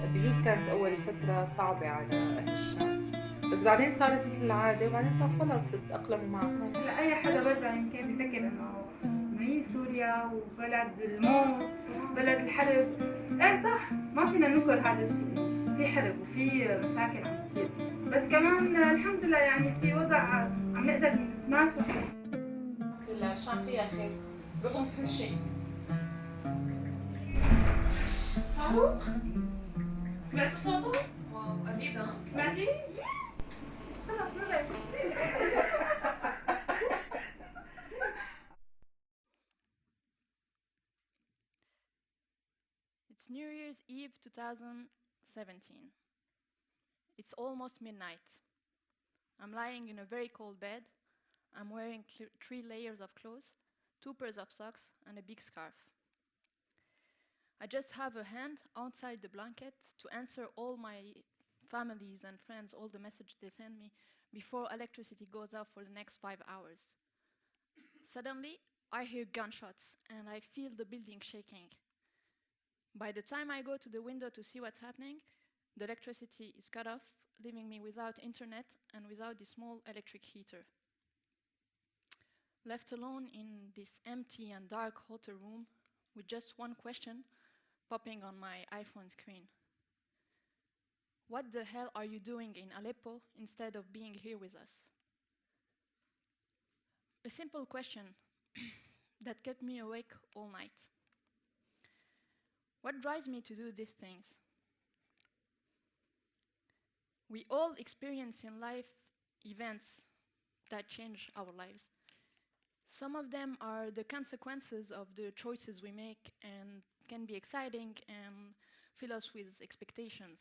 بجوز كانت أول فترة صعبة على أهل الشام، بس بعدين صارت مثل العادة، وبعدين صار خلص تأقلموا معها. هلا اي حدا برا يمكن بفكر انه هي سوريا وبلد الموت، بلد الحرب. ايه صح، ما فينا ننكر هذا الشيء، في حرب وفي مشاكل عم تصير، بس كمان الحمد لله يعني في وضع عم نقدر نتماشى. الحمد لله الشام فيها خير رغم كل شيء. صاروخ؟ سمعتوا صوته؟ واو قريب ها؟ سمعتي؟ خلص نزل. It's New Year's Eve 2017. It's almost midnight. I'm lying in a very cold bed. I'm wearing 3 layers of clothes, 2 pairs of socks, and a big scarf. I just have a hand outside the blanket to answer all my families and friends, all the messages they send me before electricity goes out for the next 5 hours. Suddenly, I hear gunshots and I feel the building shaking. By the time I go to the window to see what's happening, the electricity is cut off, leaving me without internet and without the small electric heater. Left alone in this empty and dark hotel room with just one question popping on my iPhone screen. What the hell are you doing in Aleppo instead of being here with us? A simple question that kept me awake all night. What drives me to do these things? We all experience in life events that change our lives. Some of them are the consequences of the choices we make and can be exciting and fill us with expectations.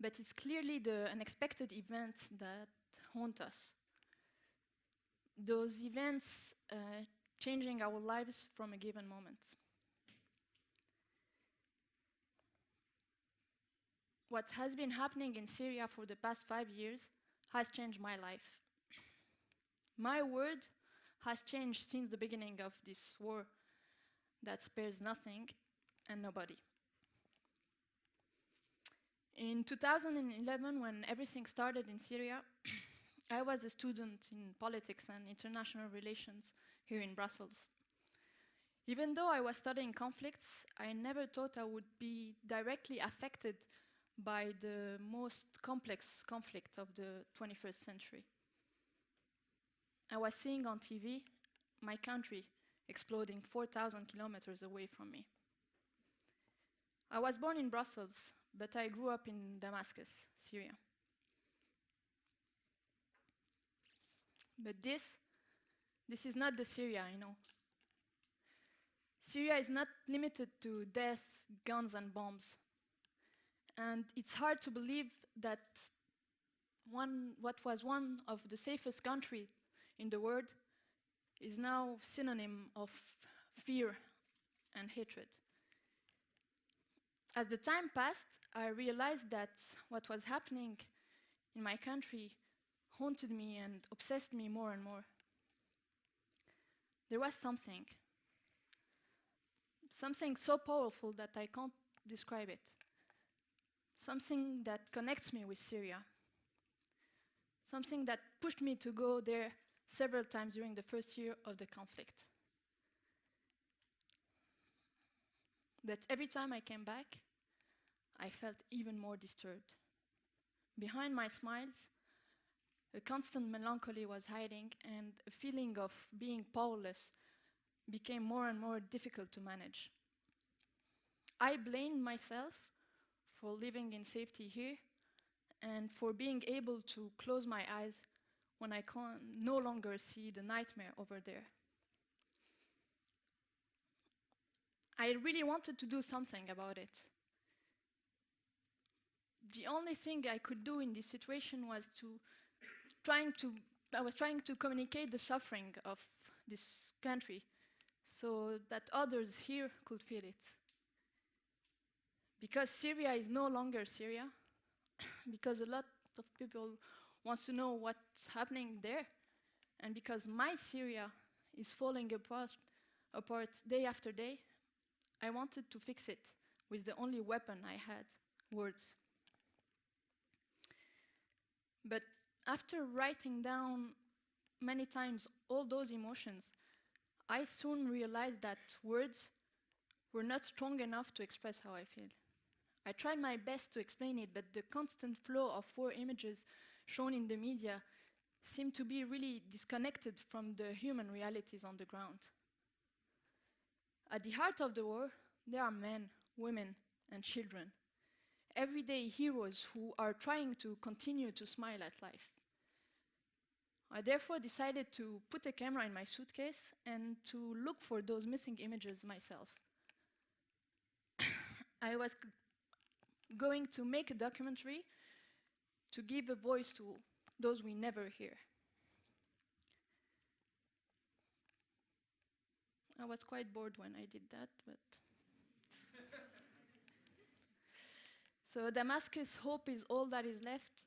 But it's clearly the unexpected events that haunt us. Those events changing our lives from a given moment. What has been happening in Syria for the past 5 years has changed my life. My world has changed since the beginning of this war that spares nothing and nobody. In 2011, when everything started in Syria, I was a student in politics and international relations here in Brussels. Even though I was studying conflicts, I never thought I would be directly affected by the most complex conflict of the 21st century. I was seeing on TV my country exploding 4,000 kilometers away from me. I was born in Brussels, but I grew up in Damascus, Syria. But this is not the Syria I know. Syria is not limited to death, guns, and bombs. And it's hard to believe that what was one of the safest countries in the world is now synonym of fear and hatred. As the time passed, I realized that what was happening in my country haunted me and obsessed me more and more. There was something so powerful that I can't describe it. Something that connects me with Syria. Something that pushed me to go there several times during the first year of the conflict. But every time I came back, I felt even more disturbed. Behind my smiles, a constant melancholy was hiding, and a feeling of being powerless became more and more difficult to manage. I blamed myself for living in safety here and for being able to close my eyes when I can no longer see the nightmare over there. I really wanted to do something about it. The only thing I could do in this situation was I was trying to communicate the suffering of this country so that others here could feel it. Because Syria is no longer Syria, because a lot of people want to know what's happening there, and because my Syria is falling apart day after day, I wanted to fix it with the only weapon I had, words. But after writing down many times all those emotions, I soon realized that words were not strong enough to express how I feel. I tried my best to explain it, but the constant flow of war images shown in the media seemed to be really disconnected from the human realities on the ground. At the heart of the war, there are men, women, and children, everyday heroes who are trying to continue to smile at life. I therefore decided to put a camera in my suitcase and to look for those missing images myself. I was going to make a documentary to give a voice to those we never hear. I was quite bored when I did that, but... So Damascus, hope is all that is left,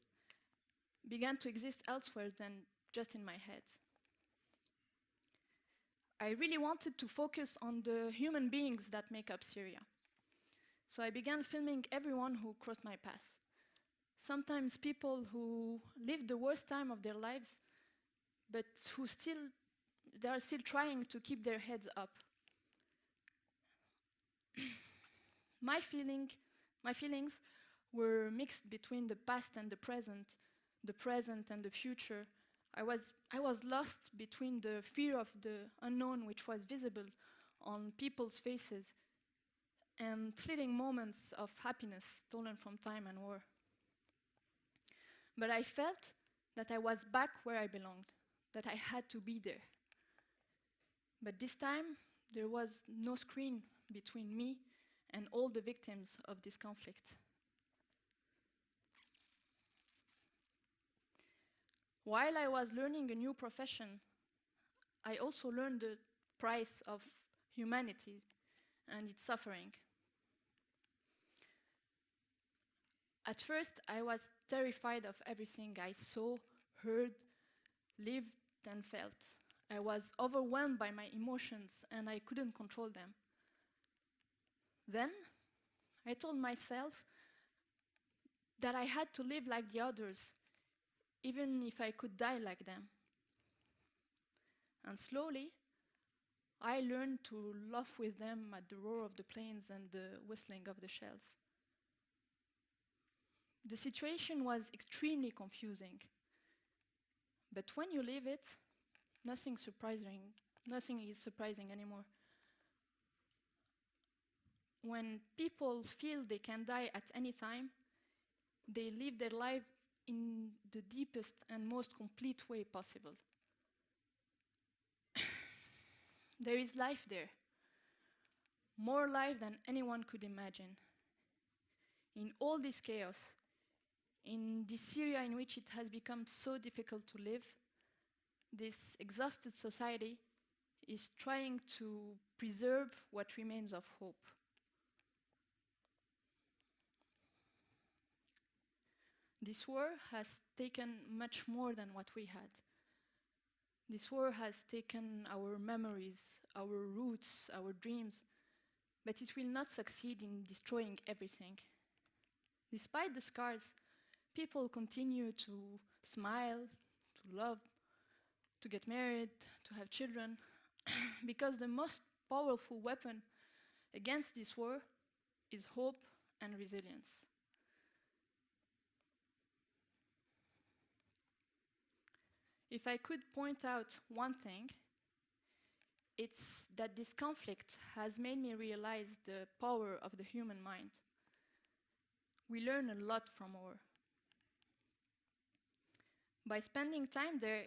began to exist elsewhere than just in my head. I really wanted to focus on the human beings that make up Syria. So I began filming everyone who crossed my path. Sometimes people who lived the worst time of their lives, but who they are still trying to keep their heads up. My feelings were mixed between the past and the present and the future. I was lost between the fear of the unknown, which was visible on people's faces, and fleeting moments of happiness stolen from time and war. But I felt that I was back where I belonged, that I had to be there. But this time, there was no screen between me and all the victims of this conflict. While I was learning a new profession, I also learned the price of humanity and its suffering. At first, I was terrified of everything I saw, heard, lived, and felt. I was overwhelmed by my emotions, and I couldn't control them. Then, I told myself that I had to live like the others, even if I could die like them. And slowly, I learned to laugh with them at the roar of the planes and the whistling of the shells. The situation was extremely confusing. But when you live it, nothing is surprising anymore. When people feel they can die at any time, they live their life in the deepest and most complete way possible. There is life there, more life than anyone could imagine. In all this chaos, in this Syria in which it has become so difficult to live, this exhausted society is trying to preserve what remains of hope. This war has taken much more than what we had. This war has taken our memories, our roots, our dreams, but it will not succeed in destroying everything. Despite the scars, people continue to smile, to love, to get married, to have children, because the most powerful weapon against this war is hope and resilience. If I could point out one thing, it's that this conflict has made me realize the power of the human mind. We learn a lot from war. By spending time there,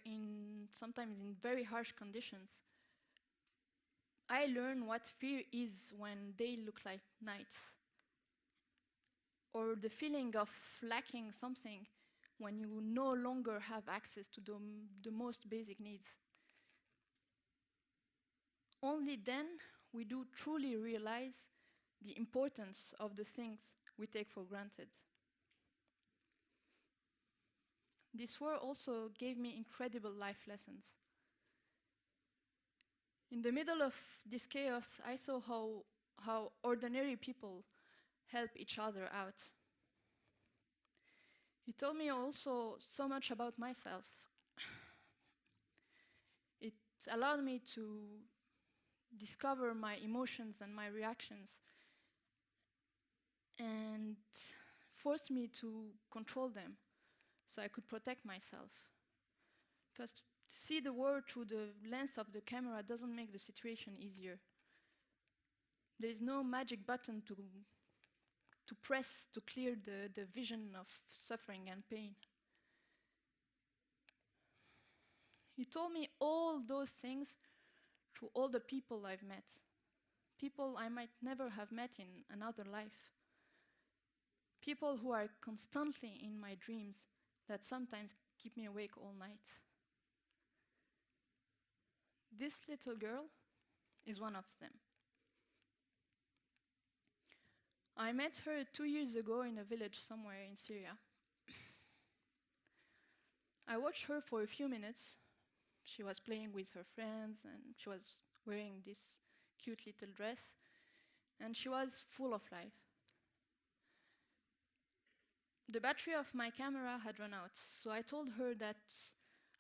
sometimes in very harsh conditions, I learn what fear is when day looks like nights, or the feeling of lacking something when you no longer have access to the most basic needs. Only then we do truly realize the importance of the things we take for granted. This war also gave me incredible life lessons. In the middle of this chaos, I saw how ordinary people help each other out. He told me also so much about myself. It allowed me to discover my emotions and my reactions and forced me to control them so I could protect myself. Because to see the world through the lens of the camera doesn't make the situation easier. There is no magic button to press to clear the vision of suffering and pain. He told me all those things through all the people I've met. People I might never have met in another life. People who are constantly in my dreams that sometimes keep me awake all night. This little girl is one of them. I met her 2 years ago in a village somewhere in Syria. I watched her for a few minutes. She was playing with her friends and she was wearing this cute little dress and she was full of life. The battery of my camera had run out, so I told her that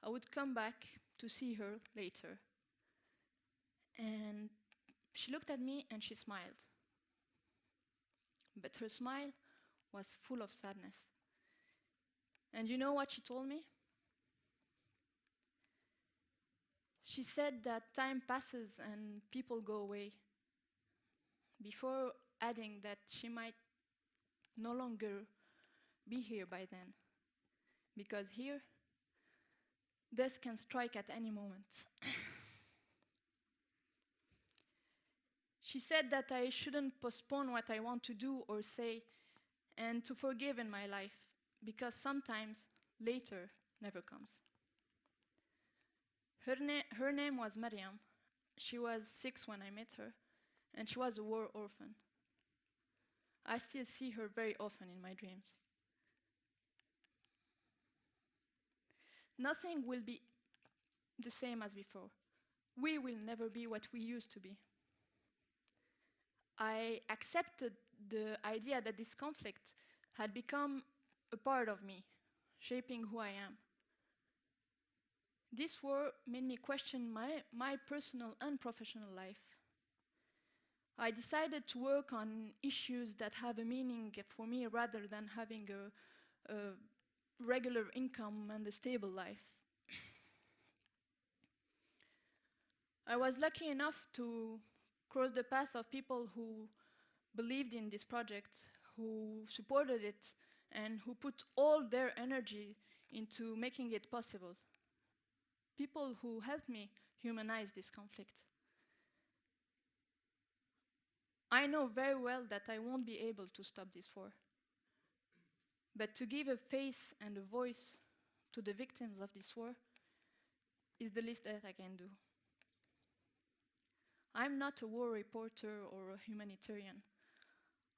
I would come back to see her later. And she looked at me and she smiled. But her smile was full of sadness. And you know what she told me? She said that time passes and people go away, before adding that she might no longer be here by then, because here, death can strike at any moment. She said that I shouldn't postpone what I want to do or say and to forgive in my life, because sometimes later never comes. Her name was Miriam. She was 6 when I met her, and she was a war orphan. I still see her very often in my dreams. Nothing will be the same as before. We will never be what we used to be. I accepted the idea that this conflict had become a part of me, shaping who I am. This war made me question my personal and professional life. I decided to work on issues that have a meaning for me rather than having a regular income and a stable life. I was lucky enough to cross the path of people who believed in this project, who supported it, and who put all their energy into making it possible. People who helped me humanize this conflict. I know very well that I won't be able to stop this war. But to give a face and a voice to the victims of this war is the least that I can do. I'm not a war reporter or a humanitarian.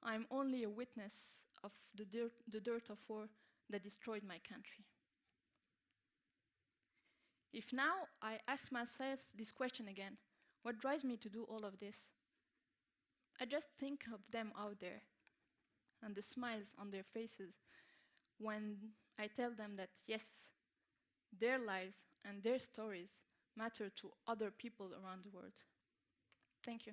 I'm only a witness of the dirt of war that destroyed my country. If now I ask myself this question again, what drives me to do all of this? I just think of them out there and the smiles on their faces when I tell them that yes, their lives and their stories matter to other people around the world. Thank you.